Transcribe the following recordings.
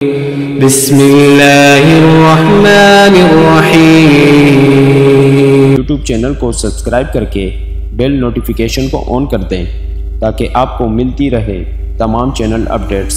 بسم اللہ الرحمن الرحیم۔ یوٹیوب چینل کو سبسکرائب کر کے بیل نوٹیفیکیشن کو آن کر دیں تاکہ آپ کو ملتی رہے تمام چینل اپڈیٹس۔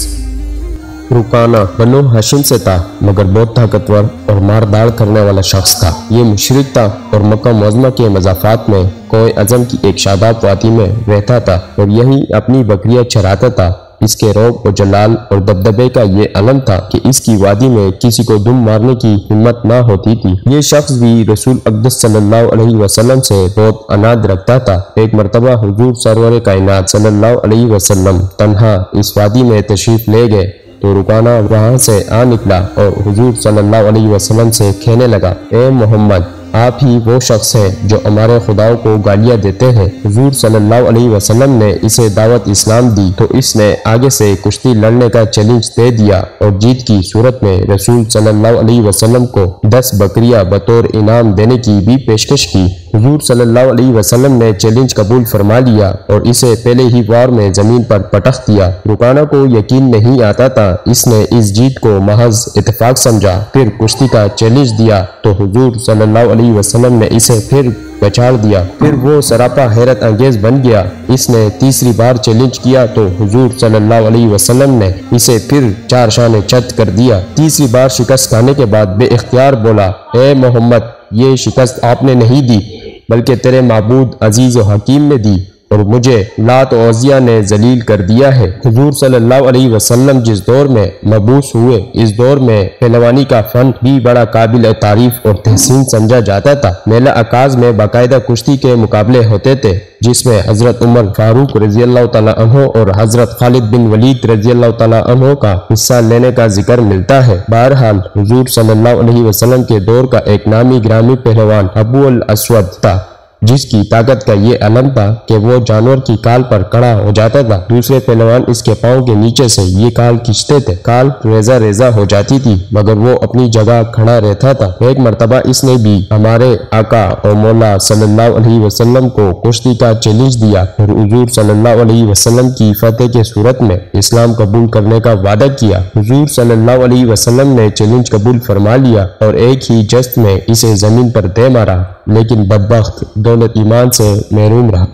رکانہ بنو ہاشم سے تھا مگر بہت طاقتور اور مار داڑ کرنے والا شخص تھا۔ یہ مشرک تھا اور مکہ معظمہ کے مضافات میں کوہ اعظم کی ایک شاداب وادی میں رہتا تھا اور یہیں اپنی بکریاں چراتا تھا۔ اس کے روب و جلال اور دبدبے کا یہ علم تھا کہ اس کی وادی میں کسی کو دم مارنے کی ہمت نہ ہوتی تھی۔ یہ شخص بھی رسول اقدس صلی اللہ علیہ وسلم سے بہت عناد رکھتا تھا۔ ایک مرتبہ حضور سرور کائنات صلی اللہ علیہ وسلم تنہا اس وادی میں تشریف لے گئے تو رکانہ وہاں سے آ نکلا اور حضور صلی اللہ علیہ وسلم سے کہنے لگا، اے محمد، آپ ہی وہ شخص ہیں جو ہمارے خداؤں کو گالیاں دیتے ہیں۔ حضور صلی اللہ علیہ وسلم نے اسے دعوت اسلام دی تو اس نے آگے سے کشتی لڑنے کا چیلنج دے دیا اور جیت کی صورت میں رسول صلی اللہ علیہ وسلم کو 10 بکریاں بطور انعام دینے کی بھی پیشکش کی۔ حضور صلی اللہ علیہ وسلم نے چیلنج قبول فرما لیا اور اسے پہلے ہی وار میں زمین پر پٹخ دیا۔ رکانہ کو یقین نہیں آتا تھا، اس نے اس جیت کو محض اتفاق سمجھا، پھر کشتی کا چیلنج دیا تو حضور صلی اللہ علیہ وسلم نے اسے پھر پچاڑ دیا۔ پھر وہ سراپا حیرت انگیز بن گیا۔ اس نے تیسری بار چیلنج کیا تو حضور صلی اللہ علیہ وسلم نے اسے پھر 4 شانے چت کر دیا۔ تیسری بار شکست کھانے کے بعد بے اختیار بولا، اے محمد، یہ شکست آپ نے نہیں دی بلکہ تیرے معبود عزیز و حکیم نے دی اور مجھے لات و عزیہ نے ذلیل کر دیا ہے۔ حضور صلی اللہ علیہ وسلم جس دور میں مبعوث ہوئے اس دور میں پہلوانی کا فن بھی بڑا قابل تعریف اور تحسین سمجھا جاتا تھا۔ میلہ عکاظ میں باقاعدہ کشتی کے مقابلے ہوتے تھے جس میں حضرت عمر فاروق رضی اللہ تعالیٰ عنہ اور حضرت خالد بن ولید رضی اللہ تعالیٰ عنہ کا حصہ لینے کا ذکر ملتا ہے۔ بہرحال حضور صلی اللہ علیہ وسلم کے دور کا ایک نامی گرامی پہلوان ابو الاسود تھا جس کی طاقت کا یہ علم تھا کہ وہ جانور کی کال پر کھڑا ہو جاتا تھا، دوسرے پہلوان اس کے پاؤں کے نیچے سے یہ کال کھینچتے تھے، کال ریزہ ریزہ ہو جاتی تھی مگر وہ اپنی جگہ کھڑا رہتا تھا۔ ایک مرتبہ اس نے بھی ہمارے آقا اور مولا صلی اللہ علیہ وسلم کو کشتی کا چیلنج دیا اور حضور صلی اللہ علیہ وسلم کی فتح کے صورت میں اسلام قبول کرنے کا وعدہ کیا۔ حضور صلی اللہ علیہ وسلم نے چیلنج قبول فرما لیا اور ایک ہی جست میں اسے زمین پر دے مارا، لیکن بدبخت دولت ایمان سے محروم رہا۔